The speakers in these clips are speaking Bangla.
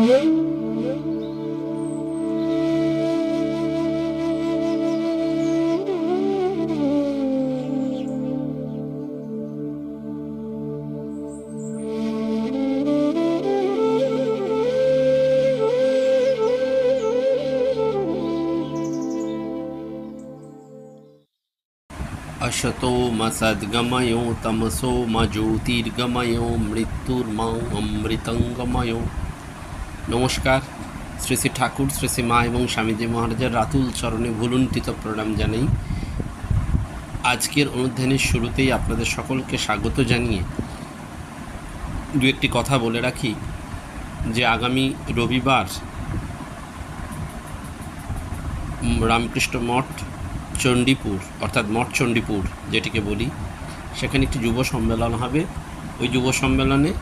अशतो मा सद्गमयो तमसो मा ज्योतिर्गमयो मृत्युर्मा अमृतंगमयो। नमस्कार। श्री श्री ठाकुर श्री श्री मा एवं स्वामीजी महाराजेर रातुल चरणे भुलुंठित प्रणाम जानाई। आजकेर अनुध्यानेर शुरूतेई आपनादेर सकलके स्वागत जानिए दु एकटी कथा बोले राखी जे आगामी रविवार रामकृष्ण मठ चंडीपुर अर्थात मठ चंडीपुर जेटिके बोली सेखाने एकटी युव सम्मेलन हबे। ओई युव सम्मेलने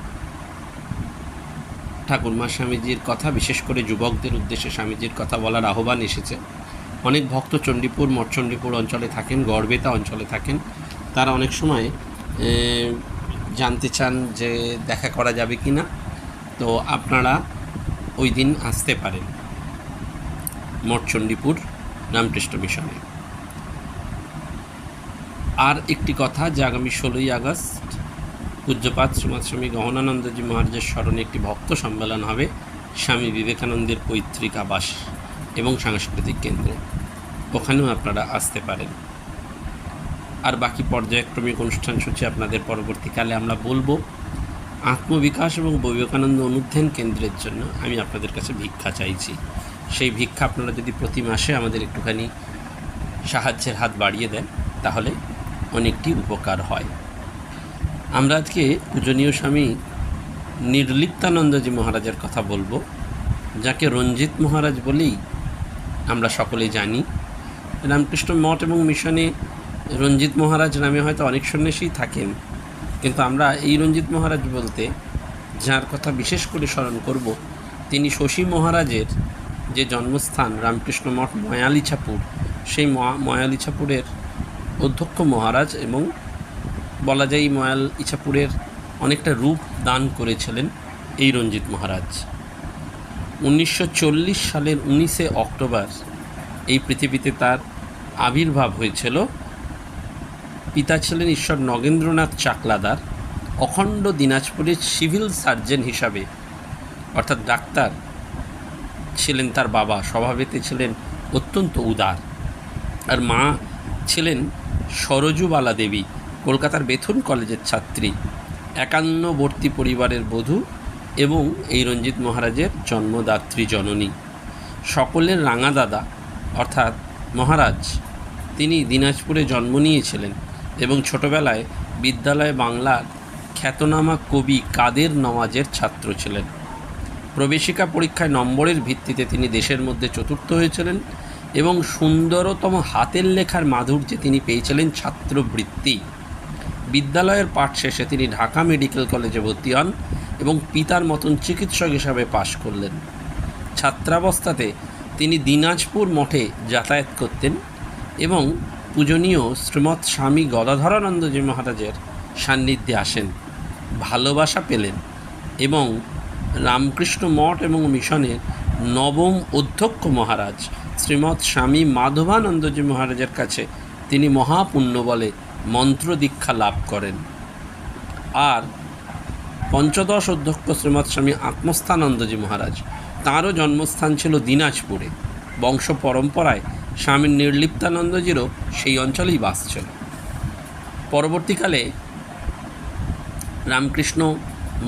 ठाकुरमा स्वामीजीर कथा विशेष करे युवकदेर उद्देश्ये स्वामीजीर कथा बलार आह्वान एसेছে। अनेक भक्त चंडीपुर मठ चंडीपुर अंचले थाकेन, गड़बेता अंचले थाकेन। तारा अनेक समय जानते चान जे देखा करा जाबे किना, तो आपनारा ओई दिन आसते पारेन मठ चंडीपुर रामकृष्ण मिशने। और एक कथा जो आगामी 16 আগস্ট पूज्यपाद श्रीमद स्वामी गहनानंदजी महाराजेर स्मरणे एक भक्त सम्मेलन हबे स्वामी विवेकानंदेर पैतृक आवास एवं सांस्कृतिक केंद्रे। ओखानेও आपनारा आसते पारेन। और बाकी पर्यायक्रमिक अनुष्ठान सूची आपनादेर परवर्तीकाले आमरा बोलबो। आत्मविकास एवं विवेकानंद अनुध्यान केंद्रेर जन्य आमि आपनादेर काछे भिक्षा चाइछि। सेई भिक्षा आपनारा यदि प्रति मासे आमादेर एकटुखानि साहाय्येर हाथ बाड़िये देन ताहले अनेकटी उपकार है। आमरा आज के पूजनीय स्वामी निर्लिप्तानंदजी महाराजेर कथा बोलबो, जाके रंजित महाराज बोलेई आमरा सकलेई जानी। रामकृष्ण मठ एवं मिशने रंजित महाराज नामे हयतो अनेक सन्यासी थाकेन, किन्तु आमरा एई रंजित महाराज बोलते जार कथा विशेष करे स्मरण करब तिनि शशী महाराजेर जे जन्मस्थान रामकृष्ण मठ मयालिछापुर, सेई मयालिछापुरेर अध्यक्ष महाराज एवं बला जाए मयाल इच्छापुरेर अनेकटा रूप दान करेছিলেন এই रंजित महाराज। 1940 सालेर 19 अक्टोबर এই पृथिवीते तार आविर्भाव হয়েছিল। पिता छिलेन ईश्वर नगेंद्रनाथ चाकलादार, अखंड दिनाजपुरेर सिविल सार्जन हिसाबे अर्थात डाक्तार छिलेन तार बाबा। स्वभावेते छिलेन अत्यंत उदार। और मा छिलेन सरजुबाला देवी, कलकातार बेथुन कलेजेर छात्री, एकान्नवर्ती परिवारेर बधू एवं এই रंजित महाराजेर जन्मदात्री जननी। सकलेर रांगा दादा अर्थात महाराज तिनी दिनाजपुरे जन्म निয়েছিলেন এবং ছোটবেলায় বিদ্যালয়ে বাংলার খ্যাতনামা কবি কাদের নওয়াজের ছাত্র ছিলেন। প্রবেশিকা পরীক্ষায় নম্বরের ভিত্তিতে তিনি দেশের মধ্যে চতুর্থ হয়েছিলেন এবং সুন্দরতম হাতের লেখার মাধুর্যে তিনি পেয়েছিলেন ছাত্রবৃত্তি। বিদ্যালয়ের পাঠ শেষে তিনি ঢাকা মেডিকেল কলেজে ভর্তি হন এবং পিতার মতন চিকিৎসক হিসাবে পাশ করলেন। ছাত্রাবস্থাতে তিনি দিনাজপুর মঠে যাতায়াত করতেন এবং পূজনীয় শ্রীমৎ স্বামী গদাধরানন্দজি মহারাজের সান্নিধ্যে আসেন, ভালোবাসা পেলেন এবং রামকৃষ্ণ মঠ এবং মিশনের নবম অধ্যক্ষ মহারাজ श्रीमद स्वामी माधवानंदजी महाराजेर काछे तिनी महापुण्य बले मंत्र दीक्षा लाभ करें। और पंचदश अध्यक्ष श्रीमद स्वामी आत्मस्थानंदजी महाराज तारो जन्मस्थान छिलो दिनाजपुरे। वंश परम्पराय स्वामी निर्लिप्तानंदजीरो सेई अंचलेई बास छिलो। परवर्तीकाले रामकृष्ण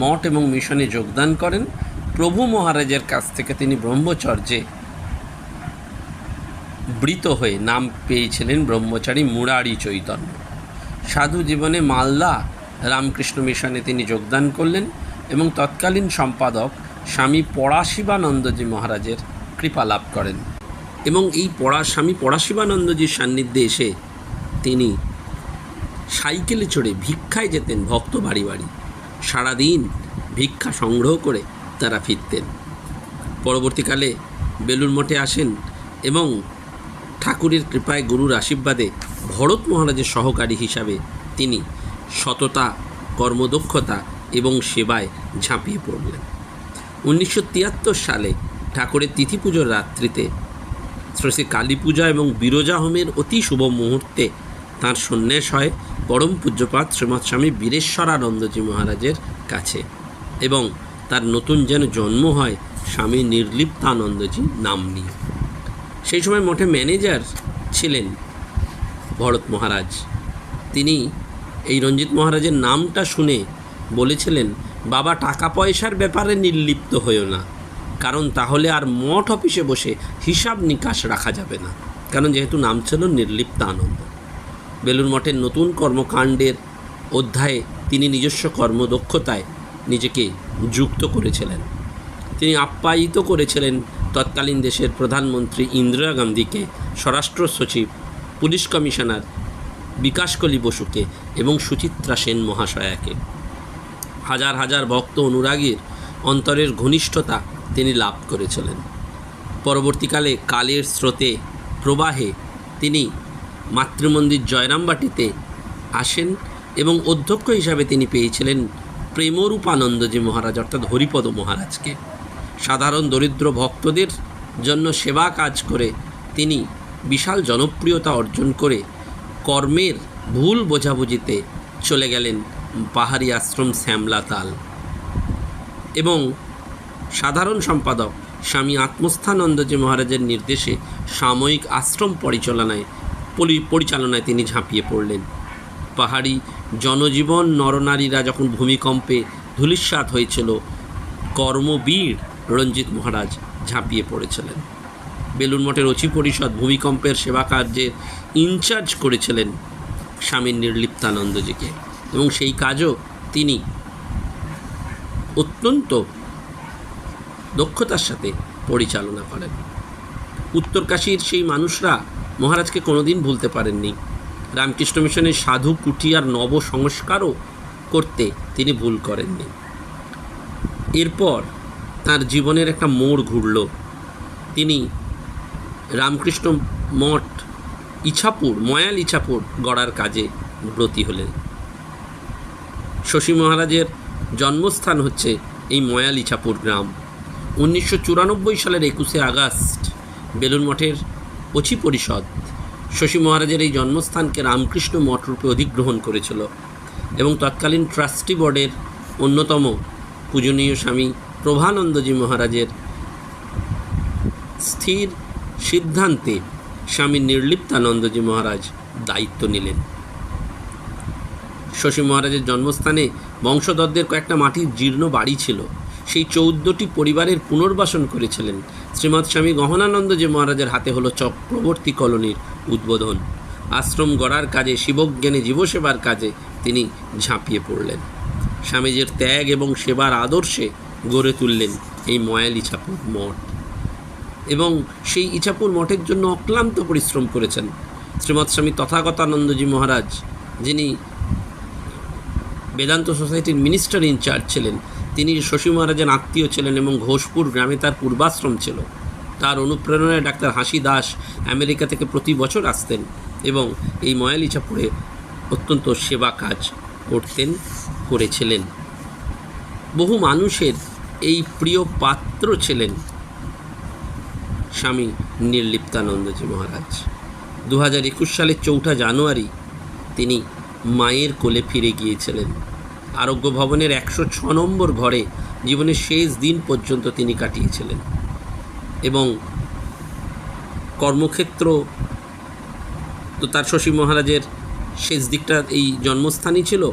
मठ एवं मिशने योगदान करें। प्रभु महाराजेर काछ थेके तिनी ब्रह्मचर्ये बृत हुए नाम पेয়েছিলেন ब्रह्मचारी मुरारी चैतन्य। साधु जीवने मालदा रामकृष्ण मिशने तिनी योगदान करलें एवं तत्कालीन सम्पादक स्वामी पराशिवानंदजी महाराजेर कृपा लाभ करें एवं स्वामी पराशिवानंदजीर सान्निध्ये एसे तिनी साइकेले चढ़े भिक्षाय जेतेन भक्त बाड़ी बाड़ी। सारा दिन भिक्षा संग्रह करे तारा फिरतेन। परवर्तीकाले बेलुर मठे आसेन एवं ठाकुरेर कृपाय गुरुर आशीर्वादे भरत महाराजेर सहकारी हिसाबे तिनी सतता कर्मदक्षता एवं सेवाय झाँपिए पड़लेन। 1973 সালে ঠাকুরের তিথি পুজোর রাত্রিতে শ্রী শ্রী কালী পূজা এবং বিরজা হোমের অতি শুভ মুহূর্তে তাঁর সন্ন্যাস হয় পরম পূজ্যপাত শ্রীমৎ স্বামী বীরেশ্বরানন্দজি মহারাজের কাছে, এবং তার নতুন যেন জন্ম হয় স্বামী নির্লিপ্তানন্দজি নাম নিয়ে। সেই সময় মঠে ম্যানেজার ছিলেন ভরত মহারাজ। তিনি এই রঞ্জিত মহারাজের নামটা শুনে বলেছিলেন, বাবা টাকা পয়সার ব্যাপারে নির্লিপ্ত হইও না, কারণ তাহলে আর মঠ অফিসে বসে হিসাব নিকাশ রাখা যাবে না। কারণ যেহেতু নাম ছিল নির্লিপ্তানন্দ। বেলুড় মঠের নতুন কর্মকাণ্ডের অধ্যায়ে তিনি নিজস্ব কর্মদক্ষতায় নিজেকে যুক্ত করেছিলেন। তিনি আপ্যায়িত করেছিলেন তৎকালীন দেশের প্রধানমন্ত্রী ইন্দিরা গান্ধীকে, স্বরাষ্ট্র সচিব, পুলিশ কমিশনার বিকাশকলি বসুকে এবং সুচিত্রা সেন মহাশয়াকে। হাজার হাজার ভক্ত অনুরাগীর অন্তরের ঘনিষ্ঠতা তিনি লাভ করেছিলেন। পরবর্তীকালে কালের স্রোতে প্রবাহে তিনি মাতৃমন্দির জয়রামবাটিতে আসেন এবং অধ্যক্ষ হিসাবে তিনি পেয়েছিলেন প্রেমরূপানন্দজি মহারাজ অর্থাৎ হরিপদ মহারাজকে। সাধারণ দরিদ্র ভক্তদের জন্য সেবা কাজ করে তিনি বিশাল জনপ্রিয়তা অর্জন করে কর্মের ভুল বোঝাবুঝিতে চলে গেলেন পাহাড়ি আশ্রম শ্যামলাতাল, এবং সাধারণ সম্পাদক স্বামী আত্মস্থানন্দজি মহারাজের নির্দেশে সাময়িক আশ্রম পরিচালনায় তিনি ঝাঁপিয়ে পড়লেন। পাহাড়ি জনজীবন নরনারীরা যখন ভূমিকম্পে ধূলিসাৎ হয়েছিল, কর্মবীর রঞ্জিত মহারাজ ঝাঁপিয়ে পড়েছিলেন। বেলুড় মঠের অচি পরিষদ ভূমিকম্পের সেবা কার্যের ইনচার্জ করেছিলেন স্বামী নির্লিপ্তানন্দজিকে, এবং সেই কাজও তিনি অত্যন্ত দক্ষতার সাথে পরিচালনা করেন। উত্তরকাশীর সেই মানুষরা মহারাজকে কোনোদিন ভুলতে পারেননি। রামকৃষ্ণ মিশনের সাধু কুটিয়ার নব সংস্কারও করতে তিনি ভুল করেননি। এরপর তার জীবনের একটা মোড় ঘুরল। তিনি রামকৃষ্ণ মঠ ময়াল ইছাপুর গড়ার কাজে ব্রতী হলেন। শশী মহারাজের জন্মস্থান হচ্ছে এই ময়াল ইছাপুর গ্রাম। 1994 সালের 21শে আগস্ট বেলুড় মঠের অচি পরিষদ শশী মহারাজের এই জন্মস্থানকে রামকৃষ্ণ মঠ রূপে অধিগ্রহণ করেছিল, এবং তৎকালীন ট্রাস্টি বোর্ডের অন্যতম পূজনীয় স্বামী প্রভানন্দজি মহারাজের স্থির সিদ্ধান্তে স্বামী নির্লিপ্তানন্দজি মহারাজ দায়িত্ব নিলেন। শশী মহারাজের জন্মস্থানে বংশধরদের কয়েকটা মাটির জীর্ণ বাড়ি ছিল। সেই 14টি পরিবারের পুনর্বাসন করেছিলেন। শ্রীমৎ স্বামী গহনানন্দজি মহারাজের হাতে হলো চক্রবর্তী কলোনির উদ্বোধন। আশ্রম গড়ার কাজে, শিবজ্ঞানে জীবসেবার কাজে তিনি ঝাঁপিয়ে পড়লেন। স্বামীজির ত্যাগ এবং সেবার আদর্শে গড়ে তুললেন এই ময়াল ইছাপুর মঠ, এবং সেই ইছাপুর মঠের জন্য অক্লান্ত পরিশ্রম করেছেন শ্রীমৎ স্বামী তথাগতানন্দজি মহারাজ, যিনি বেদান্ত সোসাইটির মিনিস্টার ইনচার্জ ছিলেন। তিনি শশী মহারাজের আত্মীয় ছিলেন এবং ঘোষপুর গ্রামে তার পূর্বাশ্রম ছিল। তার অনুপ্রেরণায় ডাক্তার হাসি দাস আমেরিকা থেকে প্রতি বছর আসতেন এবং এই ময়াল ইছাপুরে অত্যন্ত সেবা কাজ করেছিলেন। বহু মানুষের এই প্রিয় পাত্র ছিলেন স্বামী নির্লিপ্তানন্দজি মহারাজ। 2021 সালের 4 জানুয়ারি তিনি মায়ের কোলে ফিরে গিয়েছিলেন। আরোগ্য ভবনের 106 নম্বর ঘরে জীবনের শেষ দিন পর্যন্ত তিনি কাটিয়েছিলেন, এবং কর্মক্ষেত্র তো তার শশী মহারাজের শেষ দিকটা এই জন্মস্থানই ছিল।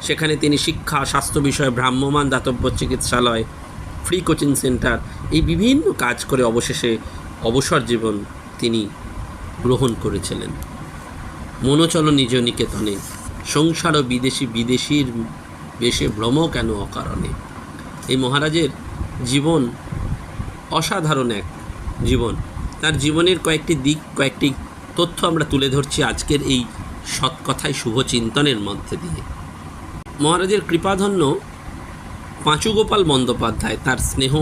সেখানে তিনি শিক্ষা, স্বাস্থ্য বিষয়ে ভ্রাম্যমাণ দাতব্য চিকিৎসালয়, ফ্রি কোচিং সেন্টার, এই বিভিন্ন কাজ করে অবশেষে অবসর জীবন তিনি গ্রহণ করেছিলেন। মনোচল নিজ নিকেতনে, সংসার ও বিদেশির বেশে ভ্রম কেন অকারণে। এই মহারাজের জীবন অসাধারণ এক জীবন। তার জীবনের কয়েকটি দিক, কয়েকটি তথ্য আমরা তুলে ধরছি আজকের এই সৎকথায় শুভ চিন্তনের মধ্যে দিয়ে। মহারাজের কৃপাধন্য পাঁচুগোপাল বন্দ্যোপাধ্যায়, তার স্নেহ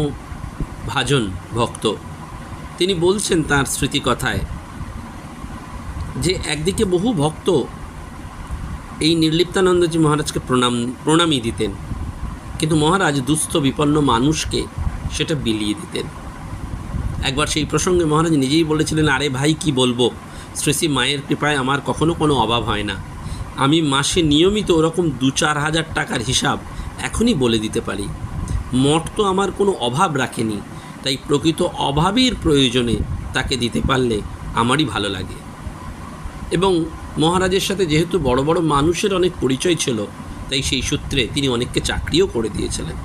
ভাজন ভক্ত, তিনি বলছেন তার স্মৃতিকথায় যে একদিকে বহু ভক্ত এই নির্লিপ্তানন্দজি মহারাজকে প্রণামী দিতেন, কিন্তু মহারাজ দুস্থ বিপন্ন মানুষকে সেটা বিলিয়ে দিতেন। একবার সেই প্রসঙ্গে মহারাজ নিজেই বলেছিলেন, আরে ভাই কি বলবো, শ্রী শ্রী মায়ের কৃপায় আমার কখনো কোনো অভাব হয় না। আমি মাসে নিয়মিত ওরকম 2-4 হাজার টাকার হিসাব এখনই বলে দিতে পারি। মঠ তো আমার কোনো অভাব রাখেনি, তাই প্রকৃত অভাবের প্রয়োজনে তাকে দিতে পারলে আমারই ভালো লাগে। এবং মহারাজের সাথে যেহেতু বড় বড় মানুষের অনেক পরিচয় ছিল, তাই সেই সূত্রে তিনি অনেককে চাকরিও করে দিয়েছিলেন।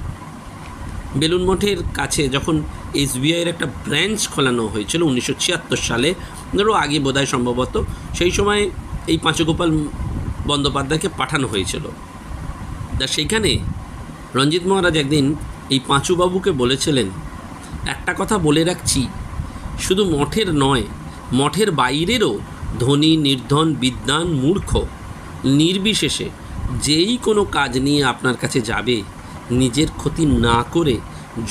বেলুন মঠের কাছে যখন এসবিআইয়ের একটা ব্রাঞ্চ খোলানো হয়েছিল 1976 সালে, ধরো আগে বোধহয় সম্ভবত, সেই সময় এই পাঁচুগোপাল বন্দ্যোপাধ্যায়কে পাঠানো হয়েছিল। তা সেইখানে রঞ্জিত মহারাজ একদিন এই পাঁচুবাবুকে বলেছিলেন, একটা কথা বলে রাখছি, শুধু মঠের নয়, মঠের বাইরেরও ধনী নির্ধন বিদ্বান মূর্খ নির্বিশেষে যেই কোনো কাজ নিয়ে আপনার কাছে যাবে, নিজের ক্ষতি না করে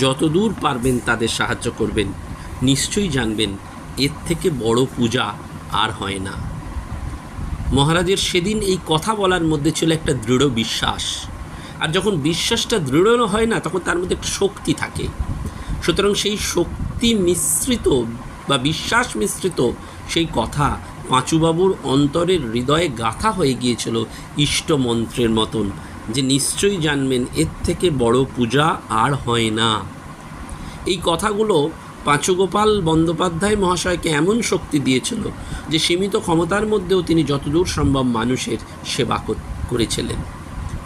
যতদূর পারবেন তাদের সাহায্য করবেন। নিশ্চয়ই জানবেন এর থেকে বড় পূজা আর হয় না। মহারাজের সেদিন এই কথা বলার মধ্যে ছিল একটা দৃঢ় বিশ্বাস, আর যখন বিশ্বাসটা দৃঢ় হয় না, তখন তার মধ্যে একটা শক্তি থাকে। সুতরাং সেই শক্তি মিশ্রিত বা বিশ্বাস মিশ্রিত সেই কথা পাঁচুবাবুর অন্তরের হৃদয়ে গাঁথা হয়ে গিয়েছিল ইষ্টমন্ত্রের মতন, যে নিশ্চয়ই জানবেন এর থেকে বড় পূজা আর হয় না। এই কথাগুলো পাঁচুগোপাল বন্দ্যোপাধ্যায় মহাশয়কে এমন শক্তি দিয়েছিল যে সীমিত ক্ষমতার মধ্যেও তিনি যতদূর সম্ভব মানুষের সেবা করেছিলেন,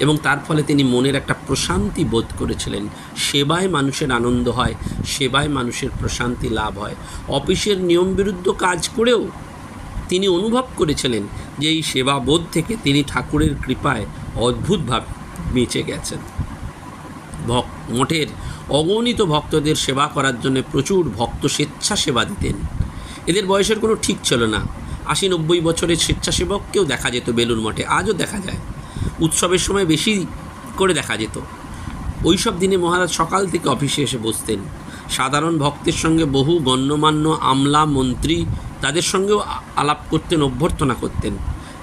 এবং তার ফলে তিনি মনের একটা প্রশান্তি বোধ করেছিলেন। সেবায় মানুষের আনন্দ হয়, সেবায় মানুষের প্রশান্তি লাভ হয়। অফিসের নিয়ম বিরুদ্ধ কাজ করেও তিনি অনুভব করেছিলেন যে এই সেবাবোধ থেকে তিনি ঠাকুরের কৃপায় অদ্ভুতভাবে বেঁচে গেছেন। মঠের অগণিত ভক্তদের সেবা করার জন্য প্রচুর ভক্ত স্বেচ্ছাসেবা দিতেন। এদের বয়সের কোনো ঠিক ছিল না। 80-90 বছরের স্বেচ্ছাসেবককেও দেখা যেত বেলুন মঠে, আজও দেখা যায়। উৎসবের সময় বেশি করে দেখা যেত। ওই সব দিনে মহারাজ সকাল থেকে অফিসে এসে বসতেন। সাধারণ ভক্তের সঙ্গে বহু গণ্যমান্য আমলা মন্ত্রী, তাদের সঙ্গেও আলাপ করতেন, অভ্যর্থনা করতেন।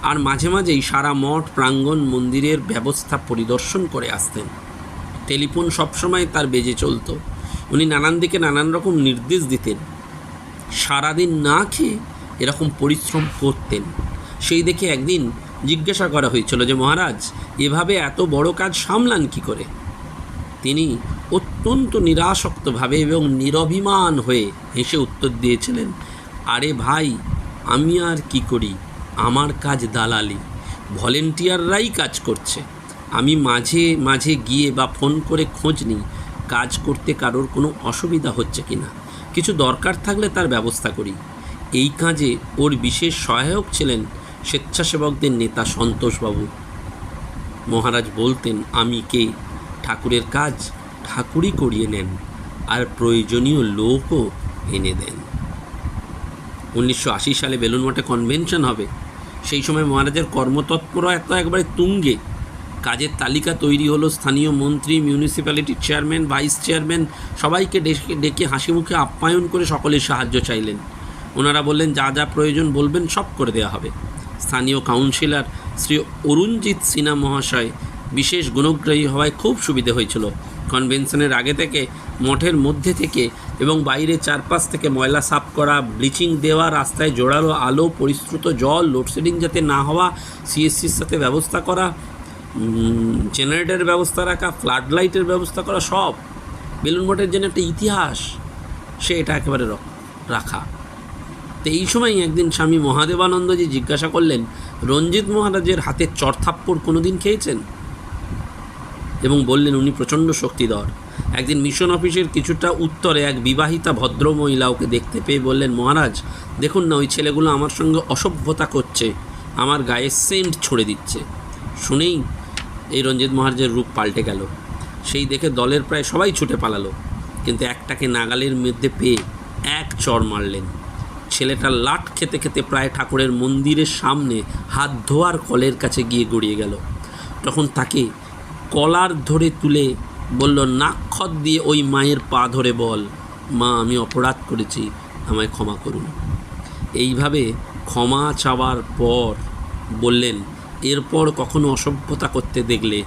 আর মাঝে মাঝেই সারা মঠ প্রাঙ্গণ মন্দিরের ব্যবস্থা পরিদর্শন করে আসতেন। টেলিফোন সবসময় তার বেজে চলত। উনি নানান দিকে নানান রকম নির্দেশ দিতেন। সারাদিন না খেয়ে এরকম পরিশ্রম করতেন। সেই দেখে একদিন জিজ্ঞাসা করা হয়েছিল যে মহারাজ এভাবে এত বড় কাজ সামলান কি করে? তিনি অত্যন্ত নিরাসক্তভাবে এবং নিরভিমান হয়ে হেসে উত্তর দিয়েছিলেন, আরে ভাই, আমি আর কি করি, আমার কাজ দালালি, ভলেন্টিয়াররাই কাজ করছে। আমি মাঝে মাঝে গিয়ে বা ফোন করে খোঁজ নিই কাজ করতে কারোর কোনো অসুবিধা হচ্ছে কি না, কিছু দরকার থাকলে তার ব্যবস্থা করি। এই কাজে ওর বিশেষ সহায়ক ছিলেন স্বেচ্ছাসেবকদের নেতা সন্তোষবাবু। মহারাজ বলতেন, আমি কে, ঠাকুরের কাজ ঠাকুরই করিয়ে নেন, আর প্রয়োজনীয় লোকও এনে দেন। 1980 সালে বেলুন মঠে কনভেনশন হবে। সেই সময় মহারাজের কর্মতৎপরতা একবারে তুঙ্গে। কাজের তালিকা তৈরি হলো। স্থানীয় মন্ত্রী, মিউনিসিপ্যালিটির চেয়ারম্যান, ভাইস চেয়ারম্যান সবাইকে ডেকে হাসি মুখে আপ্যায়ন করে সকলের সাহায্য চাইলেন। ওনারা বললেন, যা যা প্রয়োজন বলবেন সব করে দেওয়া হবে। স্থানীয় কাউন্সিলর শ্রী অরুণজিৎ সিনহা মহাশয় বিশেষ গুণগ্রাহী হওয়ায় খুব সুবিধে হয়েছিল। কনভেনশনের আগে থেকে মঠের মধ্যে থেকে এবং বাইরে চারপাশ থেকে ময়লা সাফ করা, ব্লিচিং দেওয়া, রাস্তায় জোরালো আলো, পরিশ্রুত জল, লোডশেডিং যাতে না হওয়া, সিএসসির সাথে ব্যবস্থা করা, জেনারেটরের ব্যবস্থা রাখা, ফ্লাড লাইটের ব্যবস্থা করা, সব বেলুন মঠের যেন একটা ইতিহাস, সে এটা একেবারে রাখা। তো এই সময় একদিন স্বামী মহাদেবানন্দজি জিজ্ঞাসা করলেন, রঞ্জিত মহারাজের হাতের চড়থাপ্পড় কোনো দিন খেয়েছেন? এবং বললেন উনি প্রচণ্ড শক্তিধর। একদিন মিশন অফিসের কিছুটা উত্তরে এক বিবাহিতা ভদ্রমহিলা ওকে দেখতে পেয়ে বললেন, মহারাজ দেখুন না, ওই ছেলেগুলো আমার সঙ্গে অসভ্যতা করছে, আমার গায়ে সেন্ট ছড়ে দিচ্ছে। শুনেই এই রঞ্জিত মহারাজের রূপ পাল্টে গেল। সেই দেখে দলের প্রায় সবাই ছুটে পালালো, কিন্তু একটাকে নাগালের মধ্যে পেয়ে এক চড় মারলেন। ছেলেটা লাট খেতে খেতে প্রায় ঠাকুরের মন্দিরের সামনে হাত ধোয়ার কলের কাছে গিয়ে গড়িয়ে গেল। তখন তাকে কলার ধরে তুলে বলল, নাক্ষত দিয়ে ওই মায়ের পা ধরে বল, মা আমি অপরাধ করেছি, আমায় ক্ষমা করুন। এইভাবে ক্ষমা চাওয়ার পর বললেন, এরপর কখনো অসভ্যতা করতে দেখলে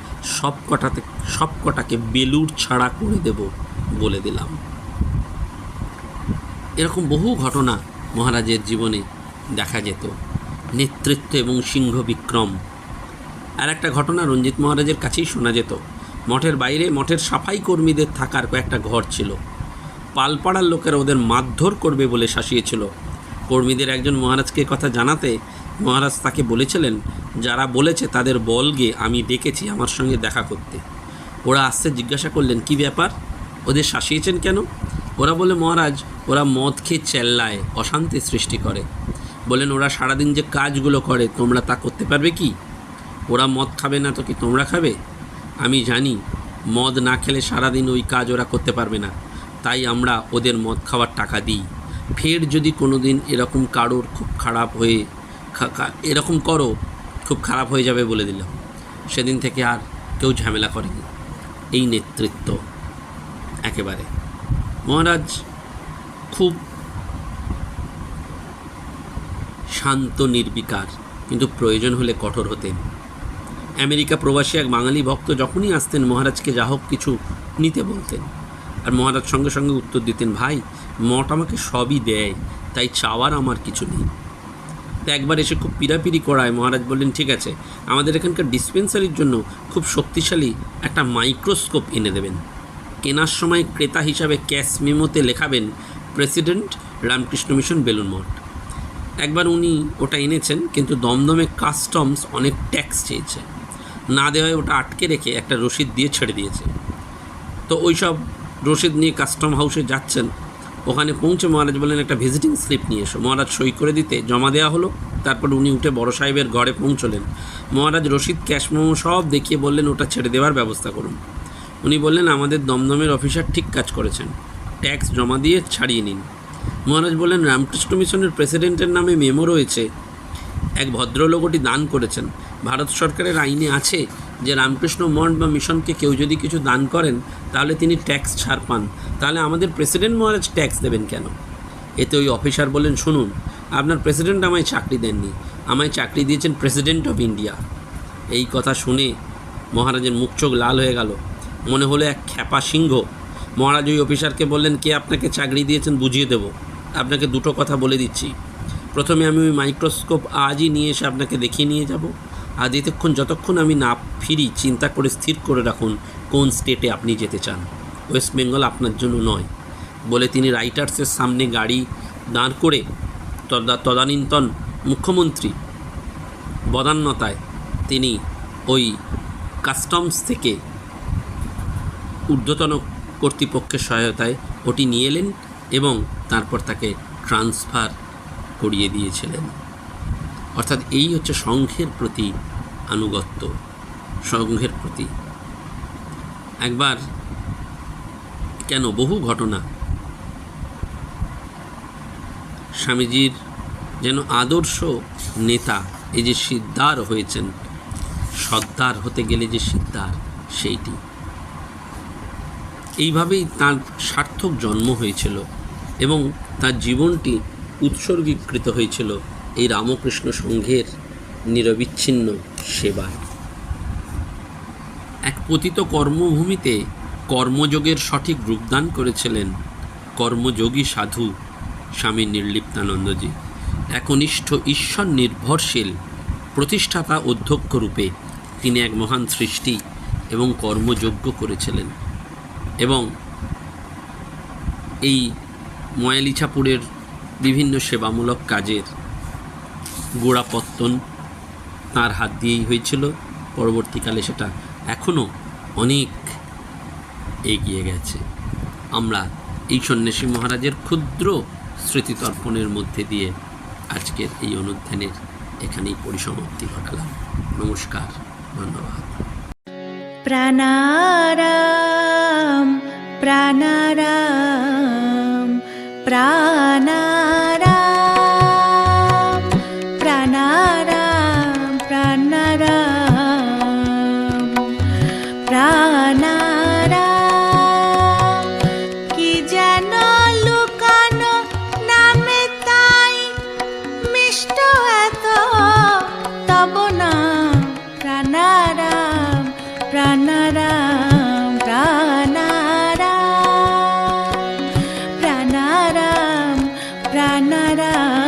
সব কটাকে বেলুর ছাড়া করে দেব, বলে দিলাম। এরকম বহু ঘটনা মহারাজের জীবনে দেখা যেত, নেতৃত্ব এবং সিংহ বিক্রম। আর একটা ঘটনা রঞ্জিত মহারাজের কাছেই শোনা যেত। মঠের বাইরে মঠের সাফাই কর্মীদের থাকার কয়েকটা ঘর ছিল। পালপাড়ার লোকেরা ওদের মারধর করবে বলে শাসিয়েছিল। কর্মীদের একজন মহারাজকে কথা জানাতে মহারাজ তাকে বলেছিলেন, যারা বলেছে তাদের বলগে আমি ডেকেছি আমার সঙ্গে দেখা করতে। ওরা আসতে জিজ্ঞাসা করলেন, কি ব্যাপার, ওদের শাসিয়েছেন কেন? ওরা বলে, মহারাজ ওরা মদ খেয়ে চেল্লায়, অশান্তি সৃষ্টি করে। বলেন, ওরা সারাদিন যে কাজগুলো করে তোমরা তা করতে পারবে কি? ওরা মদ খাবে না তো কি তোমরা খাবে? আমি জানি মদ না খেলে সারাদিন ওই কাজ ওরা করতে পারবে না, তাই আমরা ওদের মদ খাওয়ার টাকা দিই। ফের যদি কোনো দিন এরকম কারোর খুব খারাপ হয়ে এরকম করো খুব খারাপ হয়ে যাবে বলে দিলাম। সেদিন থেকে আর কেউ ঝামেলা করেনি। এই নেতৃত্ব একেবারে। মহারাজ খুব শান্ত নির্বিকার, কিন্তু প্রয়োজন হলে কঠোর হতেন। আমেরিকা প্রবাসী এক বাঙালি ভক্ত যখনই আসতেন মহারাজকে যা হোক কিছু নিতে বলতেন, আর মহারাজ সঙ্গে সঙ্গে উত্তর দিতেন, ভাই মঠ আমাকে সবই দেয়, তাই চাওয়ার আমার কিছু নেই। তো একবার এসে খুব পিড়াপিড়ি করায় মহারাজ বললেন, ঠিক আছে, আমাদের এখানকার ডিসপেন্সারির জন্য খুব শক্তিশালী একটা মাইক্রোস্কোপ এনে দেবেন। কেনার সময় ক্রেতা হিসাবে ক্যাশ মেমোতে লেখাবেন প্রেসিডেন্ট রামকৃষ্ণ মিশন বেলুন মঠ। একবার উনি ওটা এনেছেন, কিন্তু দমদমে কাস্টমস অনেক ট্যাক্স চেয়েছে, না দেওয়ায় ওটা আটকে রেখে একটা রসিদ দিয়ে ছেড়ে দিয়েছে। তো ওই সব রসিদ নিয়ে কাস্টম হাউসে যাচ্ছেন। ওখানে পৌঁছে মহারাজ বললেন, একটা ভিজিটিং স্লিপ নিয়ে এসো। মহারাজ সই করে দিতে জমা দেওয়া হলো। তারপর উনি উঠে বড় সাহেবের ঘরে পৌঁছলেন। মহারাজ রসিদ, ক্যাশ মেমো সব দেখিয়ে বললেন, ওটা ছেড়ে দেওয়ার ব্যবস্থা করুন। উনি বললেন, আমাদের দমদমের অফিসার ঠিক কাজ করেছেন, ট্যাক্স জমা দিয়ে ছাড়িয়ে নিন। মহারাজ বললেন, রামকৃষ্ণ মিশনের প্রেসিডেন্টের নামে মেমো রয়েছে, এক ভদ্রলোক ওটি দান করেছেন। ভারত সরকারের আইনে আছে যে রামকৃষ্ণ মঠ বা মিশনকে কেউ যদি কিছু দান করেন তাহলে তিনি ট্যাক্স ছাড় পান, তাহলে আমাদের প্রেসিডেন্ট মহারাজ ট্যাক্স দেবেন কেন? এতে ওই অফিসার বললেন, শুনুন, আপনার প্রেসিডেন্ট আমায় চাকরি দেননি, আমায় চাকরি দিয়েছেন প্রেসিডেন্ট অফ ইন্ডিয়া। এই কথা শুনে মহারাজের মুখ চোখ লাল হয়ে গেল, মনে হলো এক খ্যাপা সিংহ। মহারাজ ওই অফিসারকে বললেন, কে আপনাকে চাকরি দিয়েছেন বুঝিয়ে দেব। আপনাকে দুটো কথা বলে দিচ্ছি, প্রথমে আমি ওই মাইক্রোস্কোপ আজই নিয়ে এসে আপনাকে দেখিয়ে নিয়ে যাব, আর যতক্ষণ আমি না ফিরি চিন্তা করে স্থির করে রাখুন কোন স্টেটে আপনি যেতে চান। ওয়েস্ট বেঙ্গল আপনার জন্য নয়। বলে তিনি রাইটার্সের সামনে গাড়ি দাঁড় করে তদানীন্তন মুখ্যমন্ত্রী বদান্যতায় তিনি ওই কাস্টমস থেকে ঊর্ধ্বতন কর্তৃপক্ষের সহায়তায় ওটি নিয়ে এলেন এবং তারপর তাকে ট্রান্সফার করিয়ে দিয়েছিলেন। অর্থাৎ এই হচ্ছে সংঘের প্রতি আনুগত্য, সংঘের প্রতি। একবার কেন, বহু ঘটনা। স্বামীজির যেন আদর্শ নেতা, এই যে সিদ্ধার হয়েছেন, সর্দার হতে গেলে যে সিদ্ধার, সেইটি। এইভাবেই তার সার্থক জন্ম হয়েছিল এবং তার জীবনটি উৎসর্গীকৃত হয়েছিল এই রামকৃষ্ণ সংঘের নিরবিচ্ছিন্ন সেবায়। এক পতিত কর্মভূমিতে কর্মযোগের সঠিক রূপদান করেছিলেন কর্মযোগী সাধু স্বামী নির্লিপ্তানন্দজি। একনিষ্ঠ ঈশ্বর নির্ভরশীল প্রতিষ্ঠাতা অধ্যক্ষ রূপে তিনি এক মহান সৃষ্টি এবং কর্মযজ্ঞ করেছিলেন এবং এই ময়ালিছাপুরের বিভিন্ন সেবামূলক কাজের গোড়াপত্তন তাঁর হাত দিয়েই হয়েছিল। পরবর্তীকালে সেটা এখনও অনেক এগিয়ে গেছে। আমরা এই সন্ন্যাসী মহারাজের ক্ষুদ্র স্মৃতিতর্পণের মধ্যে দিয়ে আজকের এই অনুধ্যানের এখানেই পরিসমাপ্তি ঘটালাম। নমস্কার, ধন্যবাদ। প্রাণারাম প্রাণারাম প্রাণারাম প্রাণারাম প্রাণারাম প্রাণারাম। কি যেন লুকানো নামে তাই মিষ্ট এত তব নাম। প্রাণারাম প্রাণারাম প্রাণারাম। প্রাণারা